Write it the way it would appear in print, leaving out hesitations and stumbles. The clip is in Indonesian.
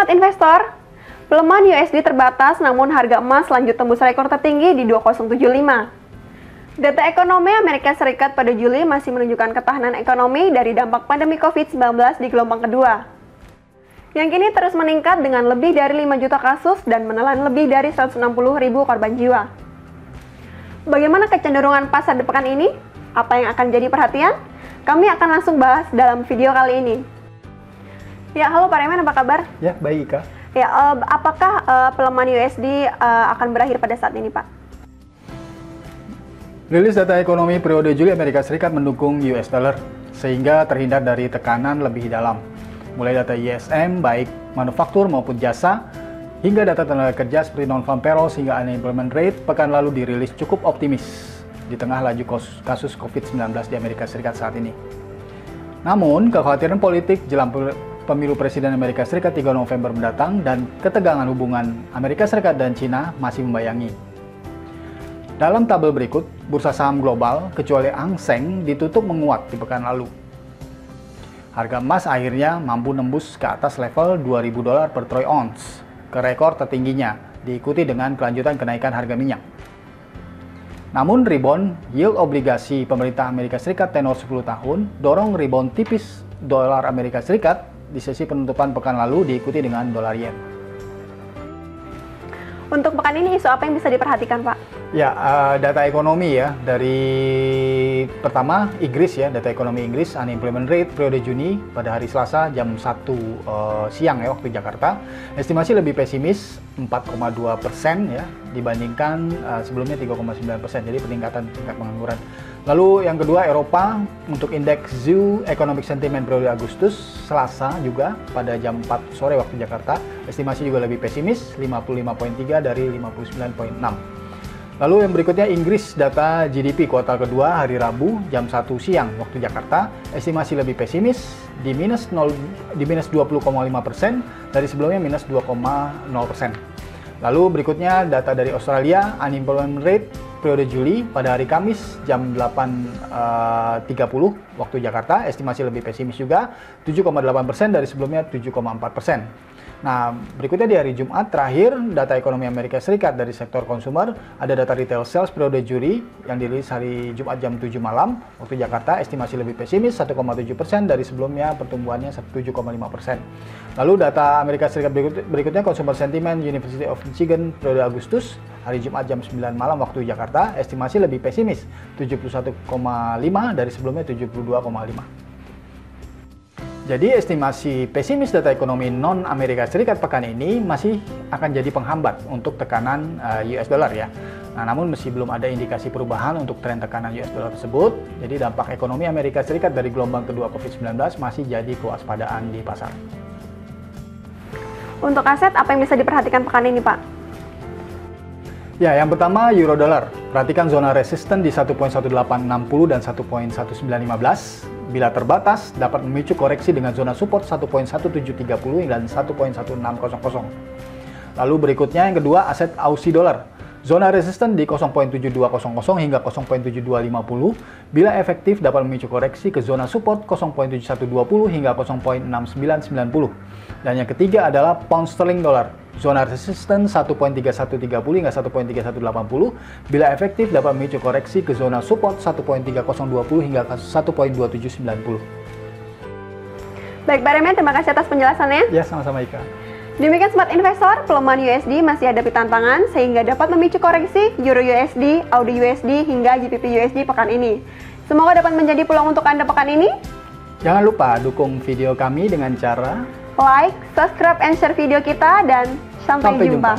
Smart Investor, pelemahan USD terbatas namun harga emas lanjut tembus rekor tertinggi di 2075. Data ekonomi Amerika Serikat pada Juli masih menunjukkan ketahanan ekonomi dari dampak pandemi COVID-19 di gelombang kedua, yang kini terus meningkat dengan lebih dari 5 juta kasus dan menelan lebih dari 160.000 korban jiwa. Bagaimana kecenderungan pasar di pekan ini? Apa yang akan jadi perhatian? Kami akan langsung bahas dalam video kali ini. Ya, halo Pak Remen, apa kabar? Ya, baik Kak. Ya, apakah pelemahan USD akan berakhir pada saat ini, Pak? Rilis data ekonomi periode Juli Amerika Serikat mendukung US dollar, sehingga terhindar dari tekanan lebih dalam. Mulai data ISM, baik manufaktur maupun jasa, hingga data tenaga kerja seperti non-farm payrolls hingga unemployment rate, pekan lalu dirilis cukup optimis di tengah laju kasus COVID-19 di Amerika Serikat saat ini. Namun, kekhawatiran politik jelang pemilu Presiden Amerika Serikat 3 November mendatang dan ketegangan hubungan Amerika Serikat dan Cina masih membayangi. Dalam tabel berikut, bursa saham global kecuali Hang Seng ditutup menguat di pekan lalu. Harga emas akhirnya mampu nembus ke atas level $2.000 per troy ounce, ke rekor tertingginya, diikuti dengan kelanjutan kenaikan harga minyak. Namun rebound yield obligasi pemerintah Amerika Serikat tenor 10 tahun dorong rebound tipis dolar Amerika Serikat di sesi penutupan pekan lalu diikuti dengan dolar yen. Untuk pekan ini isu apa yang bisa diperhatikan, Pak? Ya, data ekonomi ya, dari pertama Inggris ya, data ekonomi Inggris, unemployment rate periode Juni pada hari Selasa jam 1 siang ya waktu Jakarta, estimasi lebih pesimis 4,2% ya dibandingkan sebelumnya 3,9%, jadi peningkatan tingkat pengangguran. Lalu yang kedua Eropa, untuk indeks ZEW Economic Sentiment periode Agustus Selasa juga pada jam 4 sore waktu Jakarta, estimasi juga lebih pesimis 55,3 dari 59,6. Lalu yang berikutnya Inggris, data GDP kuartal kedua hari Rabu jam 1 siang waktu Jakarta, estimasi lebih pesimis di minus 20,5% dari sebelumnya minus 2,0%. Lalu berikutnya data dari Australia, unemployment rate periode Juli pada hari Kamis jam 8.30 waktu Jakarta, estimasi lebih pesimis juga 7,8% dari sebelumnya 7,4%. Nah, berikutnya di hari Jumat terakhir, data ekonomi Amerika Serikat dari sektor konsumer, ada data retail sales periode Juli yang dirilis hari Jumat jam 7 malam waktu Jakarta, estimasi lebih pesimis 1,7% dari sebelumnya pertumbuhannya 7,5%. Lalu data Amerika Serikat berikutnya consumer sentiment University of Michigan periode Agustus hari Jumat jam 9 malam waktu Jakarta, estimasi lebih pesimis 71,5 dari sebelumnya 72,5. Jadi estimasi pesimis data ekonomi non-Amerika Serikat pekan ini masih akan jadi penghambat untuk tekanan US dollar ya. Nah, namun masih belum ada indikasi perubahan untuk tren tekanan US dollar tersebut. Jadi dampak ekonomi Amerika Serikat dari gelombang kedua COVID-19 masih jadi kewaspadaan di pasar. Untuk aset, apa yang bisa diperhatikan pekan ini, Pak? Ya, yang pertama euro dollar. Perhatikan zona resisten di 1.1860 dan 1.1915. Bila terbatas, dapat memicu koreksi dengan zona support 1.1730 dan 1.1600. Lalu berikutnya yang kedua, aset Aussie dollar. Zona resisten di 0.7200 hingga 0.7250. Bila efektif dapat memicu koreksi ke zona support 0.7120 hingga 0.6990. Dan yang ketiga adalah pound sterling dollar. Zona resisten 1.3130 hingga 1.3180. Bila efektif dapat memicu koreksi ke zona support 1.3020 hingga 1.2790. Baik, Pak Remen, terima kasih atas penjelasannya. Ya, sama-sama Ika. Demikian Smart Investor, pelemahan USD masih hadapi tantangan sehingga dapat memicu koreksi Euro USD, Audi USD hingga GBP USD pekan ini. Semoga dapat menjadi peluang untuk Anda pekan ini. Jangan lupa dukung video kami dengan cara like, subscribe, and share video kita, dan sampai jumpa.